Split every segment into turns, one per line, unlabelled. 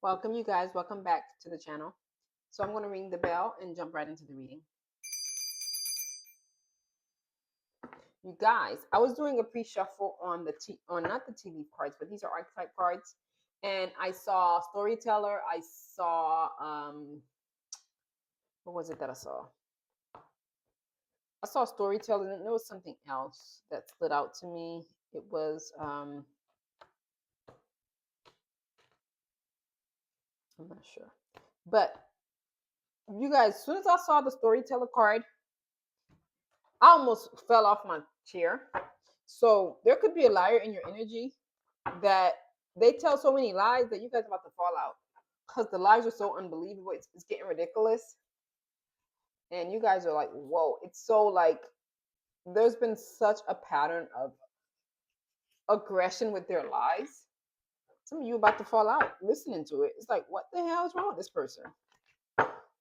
Welcome, you guys. Welcome back to the channel. So I'm going to ring the bell and jump right into the reading. You guys, I was doing a pre-shuffle on not the tea leaf cards, but these are archetype cards, and I saw storyteller. I saw what was it that I saw? I saw storyteller, and there was something else that stood out to me. It was I'm not sure, but you guys, as soon as I saw the storyteller card, I almost fell off my chair. So there could be a liar in your energy that they tell so many lies that you guys are about to fall out because the lies are so unbelievable. It's getting ridiculous. And you guys are like, whoa, it's so like there's been such a pattern of aggression with their lies. Some of you about to fall out listening to it. It's like, what the hell is wrong with this person?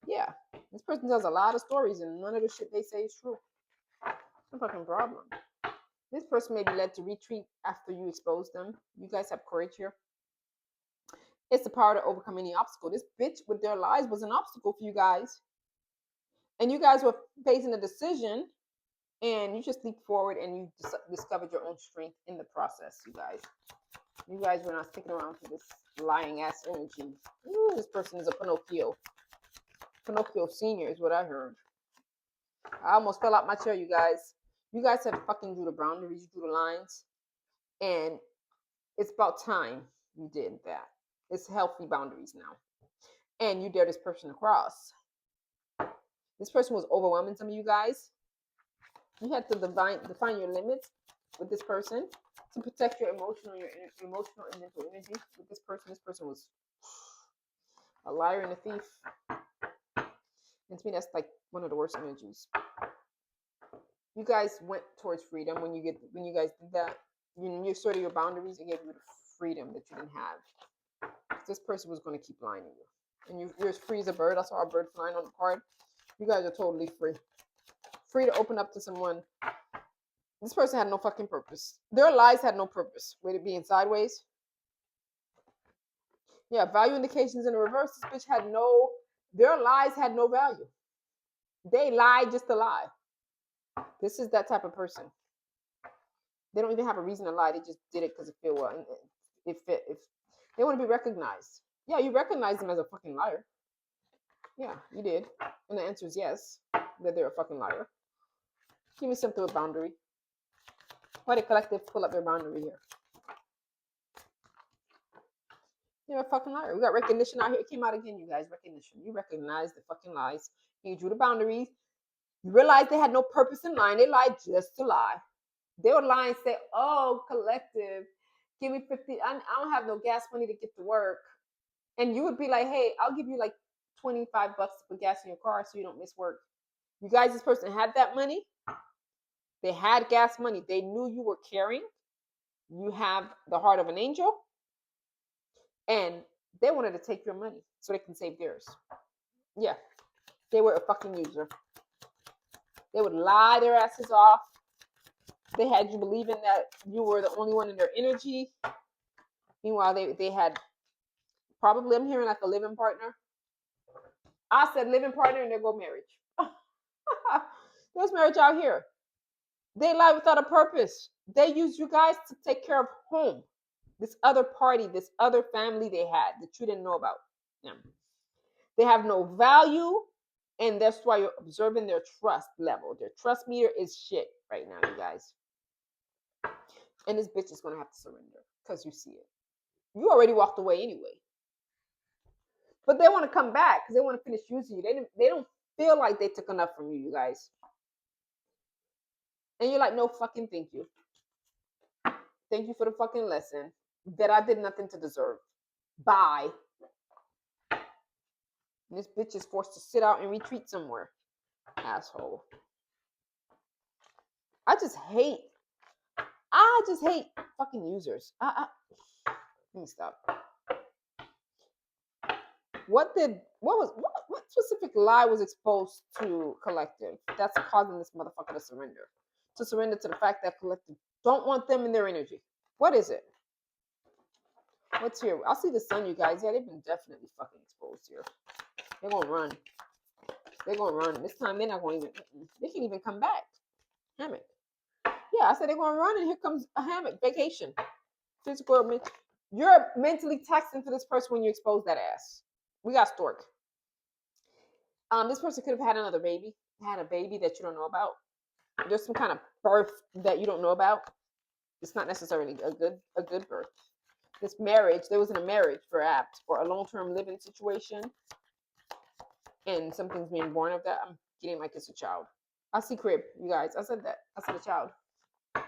Yeah, this person tells a lot of stories and none of the shit they say is true. It's a fucking problem. This person may be led to retreat after you expose them. You guys have courage here. It's the power to overcome any obstacle. This bitch with their lies was an obstacle for you guys. And you guys were facing a decision and you just leaped forward and you discovered your own strength in the process, you guys. You guys were not sticking around for this lying ass energy. Ooh, this person is a Pinocchio. Pinocchio Senior is what I heard. I almost fell out my chair, you guys. You guys have fucking drew the boundaries, you drew the lines. And it's about time you did that. It's healthy boundaries now. And you dare this person across. This person was overwhelming some of you guys. You had to define your limits with this person to protect your emotional and mental energy with this person. This person was a liar and a thief. And to me, that's like one of the worst energies. You guys went towards freedom when you guys did that. You sorted your boundaries and gave you the freedom that you didn't have. This person was going to keep lying to you. And you're as free as a bird. I saw a bird flying on the card. You guys are totally free. Free to open up to someone. This person had no fucking purpose. Their lies had no purpose. With it being sideways. Yeah, value indications in the reverse. This bitch had their lies had no value. They lied just to lie. This is that type of person. They don't even have a reason to lie. They just did it because it feel well. And if they want to be recognized. Yeah, you recognize them as a fucking liar. Yeah, you did. And the answer is yes, that they're a fucking liar. Give me something with boundary. Why did collective pull up their boundary here? You're a fucking liar. We got recognition out here. It came out again, you guys. Recognition. You recognize the fucking lies. You drew the boundaries. You realized they had no purpose in lying. They lied just to lie. They would lie and say, oh, collective, give me 50. I don't have no gas money to get to work. And you would be like, hey, I'll give you like $25 to put gas in your car so you don't miss work. You guys, this person had that money. They had gas money. They knew you were caring. You have the heart of an angel. And they wanted to take your money so they can save theirs. Yeah. They were a fucking user. They would lie their asses off. They had you believing that you were the only one in their energy. Meanwhile, they had probably, I'm hearing like a living partner. I said living partner and there go marriage. There's marriage out here. They lie without a purpose. They use you guys to take care of home. This other party, this other family they had that you didn't know about. Yeah. They have no value, and that's why you're observing their trust level. Their trust meter is shit right now, you guys. And this bitch is going to have to surrender because you see it. You already walked away anyway. But they want to come back because they want to finish using you. They don't feel like they took enough from you, you guys. And you're like, no fucking thank you. Thank you for the fucking lesson that I did nothing to deserve. Bye. And this bitch is forced to sit out and retreat somewhere. Asshole. I just hate fucking users. Let me stop. What specific lie was exposed to collective that's causing this motherfucker to surrender? To surrender to the fact that collective don't want them in their energy. What is it? What's here? I'll see the sun, you guys. Yeah, they've been definitely fucking exposed here. They're gonna run. They're gonna run. This time they're not gonna even. They can even come back. Hammock. Yeah, I said they're gonna run, and here comes a hammock vacation. Physical. You're mentally taxing for this person when you expose that ass. We got stork. This person could have had another baby. Had a baby that you don't know about. There's some kind of birth that you don't know about. It's not necessarily a good birth. This marriage, there wasn't a marriage perhaps, or a long-term living situation, and something's being born of that. I'm getting like it's a child. I see crib, you guys. I said that. I said a child.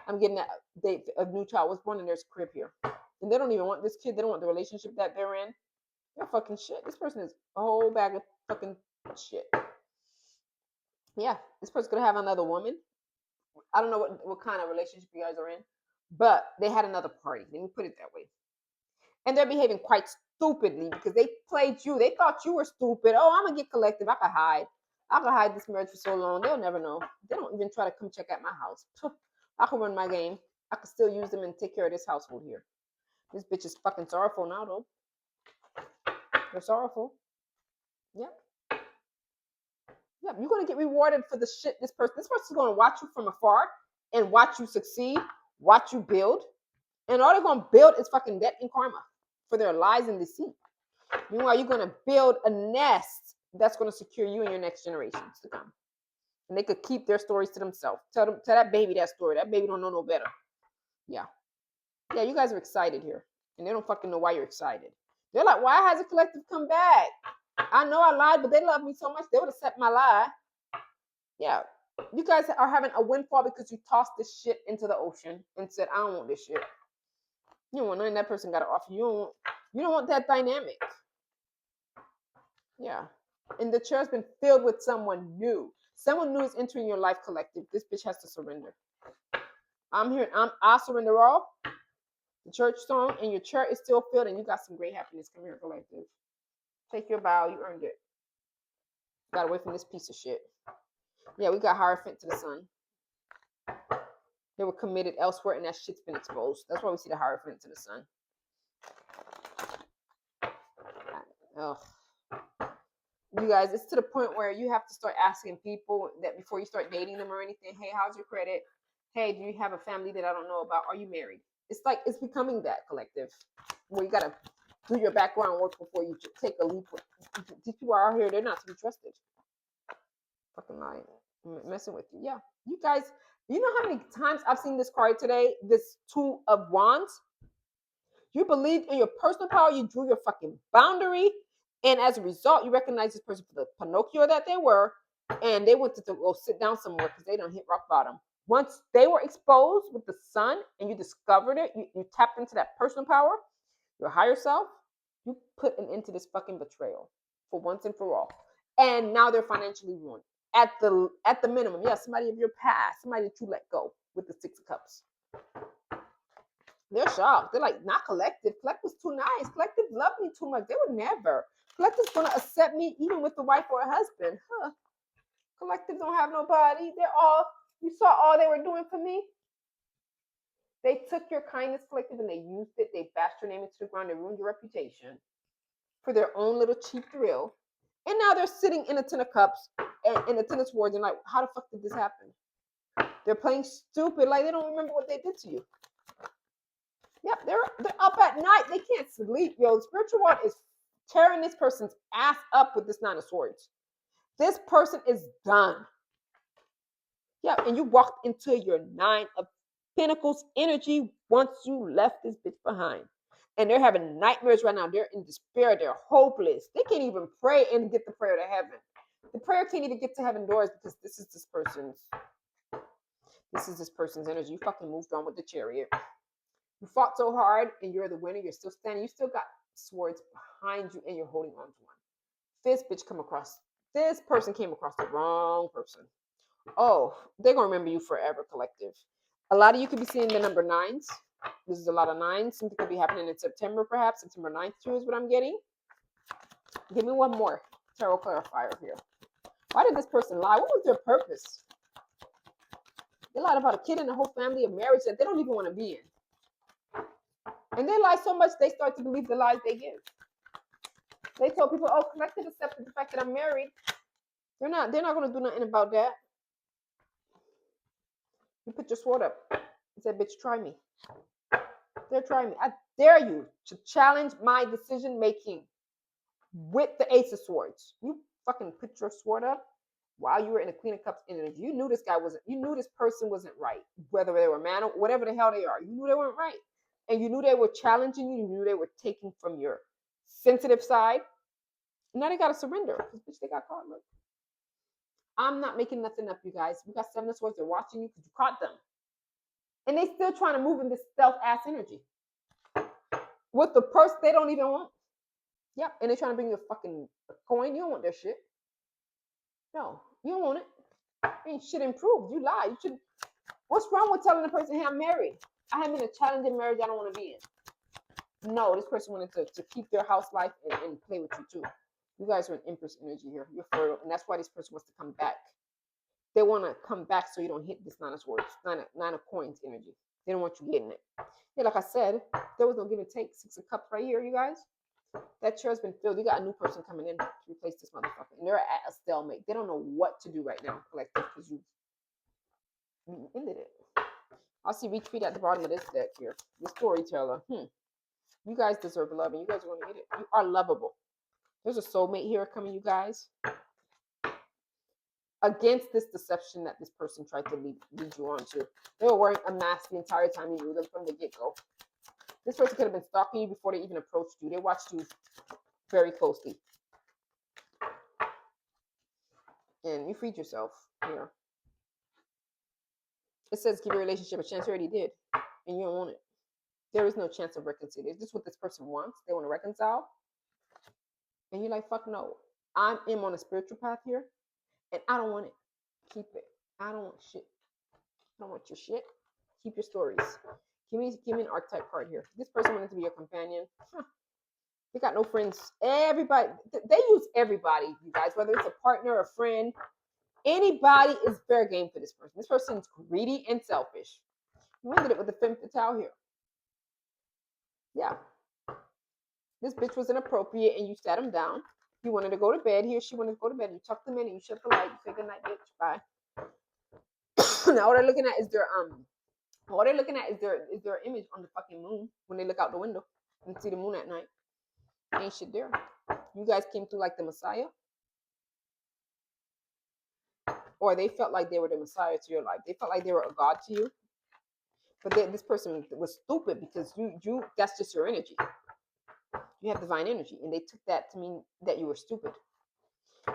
I'm getting that a new child was born and there's a crib here. And they don't even want this kid. They don't want the relationship that they're in. They're fucking shit. This person is a whole bag of fucking shit. Yeah, this person's gonna have another woman. I don't know what kind of relationship you guys are in, but they had another party. Let me put it that way. And they're behaving quite stupidly because they played you. They thought you were stupid. Oh, I'm gonna get collective. I can hide this marriage for so long. They'll never know. They don't even try to come check out my house. I can run my game. I can still use them and take care of this household here. This bitch is fucking sorrowful now, though. They're sorrowful. Yep. Yep. You're gonna get rewarded for the shit this person's gonna watch you from afar and watch you succeed, watch you build. And all they're gonna build is fucking debt and karma for their lies and deceit. Meanwhile, you're gonna build a nest that's gonna secure you and your next generations to come. And they could keep their stories to themselves. Tell that baby that story. That baby don't know no better. Yeah. Yeah, you guys are excited here. And they don't fucking know why you're excited. They're like, why has the collective come back? I know I lied, but they love me so much, they would accept my lie. Yeah. You guys are having a windfall because you tossed this shit into the ocean and said, I don't want this shit. You don't want nothing that person got to offer. You don't want that dynamic. Yeah. And the chair's been filled with someone new. Someone new is entering your life collective. This bitch has to surrender. I surrender all. The church song, and your chair is still filled, and you got some great happiness. Come here, collective. Take your bow. You earned it. Got away from this piece of shit. Yeah, we got Hierophant to the sun. They were committed elsewhere, and that shit's been exposed. That's why we see the Hierophant to the sun. Ugh. You guys, it's to the point where you have to start asking people that before you start dating them or anything. Hey, how's your credit? Hey, do you have a family that I don't know about? Are you married? It's like it's becoming that collective where you gotta do your background work before you take a leap. These people are out here; they're not to be trusted. Fucking lying, messing with you. Yeah, you guys. You know how many times I've seen this card today? This Two of Wands. You believed in your personal power. You drew your fucking boundary. And as a result, you recognize this person for the Pinocchio that they were. And they wanted to go sit down somewhere because they don't hit rock bottom. Once they were exposed with the sun and you discovered it, you tapped into that personal power, your higher self, you put an end to this fucking betrayal for once and for all. And now they're financially ruined. At the minimum, yeah, somebody of your past, somebody that you let go with the Six of Cups. They're shocked. They're like, not collective. Collective's too nice. Collective love me too much. They would never. Collective's gonna accept me even with the wife or a husband. Huh. Collective don't have nobody. You saw all they were doing for me. They took your kindness, collective, and they used it. They bashed your name into the ground. They ruined your reputation for their own little cheap thrill. And now they're sitting in a Ten of Cups and in the Ten of Swords and like, how the fuck did this happen? They're playing stupid, like they don't remember what they did to you. Yep, they're up at night. They can't sleep, yo. The spiritual world is tearing this person's ass up with this Nine of Swords. This person is done. Yeah, and you walked into your Nine of Pentacles energy once you left this bitch behind. And they're having nightmares right now. They're in despair. They're hopeless. They can't even pray and get the prayer to heaven. The prayer can't even get to heaven doors because this is this person's energy. You fucking moved on with the Chariot. You fought so hard and you're the winner. You're still standing. You still got swords behind you and you're holding on to one. This person came across the wrong person. Oh, they're going to remember you forever, collective. A lot of you could be seeing the number 9s. This is a lot of 9s. Something could be happening in September, perhaps. September 9th, too, is what I'm getting. Give me one more tarot clarifier here. Why did this person lie? What was their purpose? They lied about a kid and a whole family of marriage that they don't even want to be in. And they lie so much, they start to believe the lies they give. They told people, oh, collective accepted the fact that I'm married. They're not going to do nothing about that. You put your sword up. You said, bitch, try me. They're trying me. I dare you to challenge my decision making with the Ace of Swords. You fucking put your sword up while you were in the Queen of Cups energy. You knew this guy wasn't, you knew this person wasn't right. Whether they were man or whatever the hell they are. You knew they weren't right. And you knew they were challenging you. You knew they were taking from your sensitive side. Now they got to surrender. Because, bitch, they got caught. Look. I'm not making nothing up, you guys. We got 7 of Swords. They're watching you because you caught them. And they still trying to move in this stealth-ass energy. With the purse they don't even want. Yep. And they're trying to bring you a fucking coin. You don't want their shit. No, you don't want it. Ain't shit improved. You lie. You should. What's wrong with telling the person, hey, I'm married? I am in a challenging marriage I don't want to be in. No, this person wanted to keep their house life and play with you too. You guys are an Empress energy here. You're fertile. And that's why this person wants to come back. They want to come back so you don't hit this 9 of Swords, 9 of Coins energy. They don't want you getting it. Yeah, like I said, there was no give and take. 6 of Cups right here, you guys. That chair's been filled. You got a new person coming in to replace this motherfucker. And they're at a stalemate. They don't know what to do right now, collective, because you ended it. I see retreat at the bottom of this deck here. The storyteller. You guys deserve love, and you guys are going to get it. You are lovable. There's a soulmate here coming, you guys. Against this deception that this person tried to lead you on to. They were wearing a mask the entire time you knew them from the get-go. This person could have been stalking you before they even approached you. They watched you very closely. And you freed yourself here. It says give your relationship a chance. You already did. And you don't want it. There is no chance of reconciliation. This is what this person wants. They want to reconcile. And you're like, fuck no. I'm on a spiritual path here. And I don't want it. Keep it. I don't want shit. I don't want your shit. Keep your stories. Give me an archetype card here. This person wanted to be your companion. They got no friends. Everybody, they use everybody, you guys, whether it's a partner, a friend, anybody is fair game for this person. This person's greedy and selfish. You ended it with the femme fatale here. Yeah. This bitch was inappropriate and you sat him down. You wanted to go to bed. He or she wanted to go to bed. You tucked them in and you shut the light. You say good night, bitch. Bye. Now all they're looking at is their image on the fucking moon when they look out the window and see the moon at night. Ain't shit there. You guys came through like the Messiah. Or they felt like they were the Messiah to your life. They felt like they were a God to you. But this person was stupid because you that's just your energy. You have divine energy. And they took that to mean that you were stupid.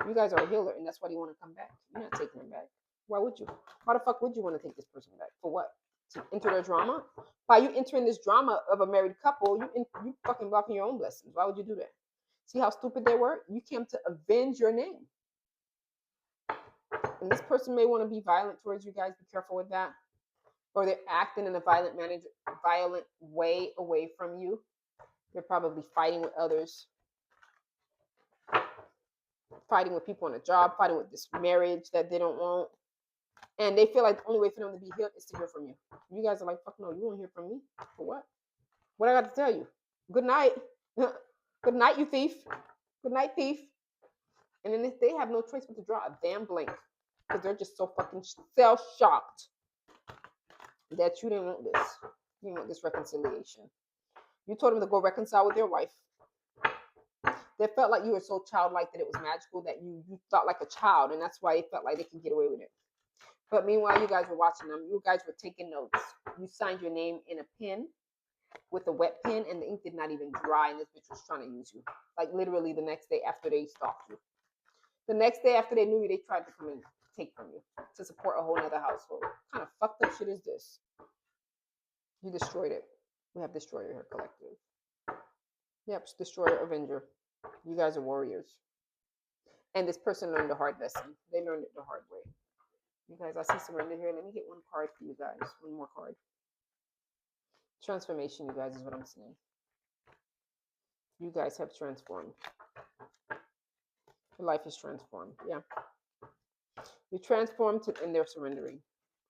You guys are a healer, and that's why you want to come back. You're not taking them back. Why would you? Why the fuck would you want to take this person back? For what? To enter their drama? By you entering this drama of a married couple, you fucking blocking your own blessings. Why would you do that? See how stupid they were? You came to avenge your name. And this person may want to be violent towards you guys. Be careful with that. Or they're acting in a violent way away from you. They're probably fighting with others. Fighting with people on a job. Fighting with this marriage that they don't want. And they feel like the only way for them to be healed is to hear from you. You guys are like, fuck no, you won't hear from me. For what? What I got to tell you? Good night. Good night, you thief. Good night, thief. And then they have no choice but to draw a damn blank. Because they're just so fucking self-shocked that you didn't want this. You didn't want this reconciliation. You told them to go reconcile with their wife. They felt like you were so childlike that it was magical that you thought like a child. And that's why they felt like they could get away with it. But meanwhile, you guys were watching them. You guys were taking notes. You signed your name in a pen with a wet pen, and the ink did not even dry, and this bitch was trying to use you. Like, literally the next day after they stalked you. The next day after they knew you, they tried to come and take from you to support a whole other household. What kind of fucked up shit is this? You destroyed it. We have Destroyer here, collective. Yep, Destroyer, Avenger. You guys are warriors. And this person learned a hard lesson. They learned it the hard way. You guys, I see surrender here. Let me get one card for you guys. One more card. Transformation, you guys, is what I'm saying. You guys have transformed. Your life is transformed. Yeah. You transformed and they're surrendering.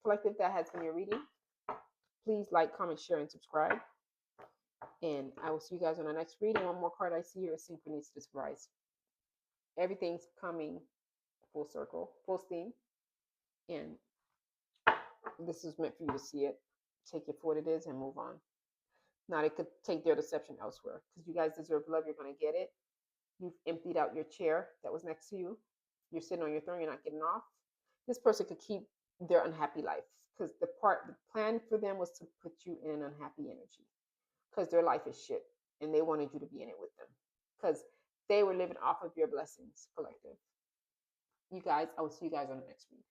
Collective, that has been your reading. Please like, comment, share, and subscribe. And I will see you guys on the next reading. One more card I see here is synchronicity rise. Everything's coming full circle, full steam. And this is meant for you to see it. Take it for what it is and move on. Now they could take their deception elsewhere because you guys deserve love. You're going to get it. You've emptied out your chair that was next to you. You're sitting on your throne. You're not getting off. This person could keep their unhappy life because the plan for them was to put you in an unhappy energy because their life is shit and they wanted you to be in it with them because they were living off of your blessings, collective. You guys, I will see you guys on the next week.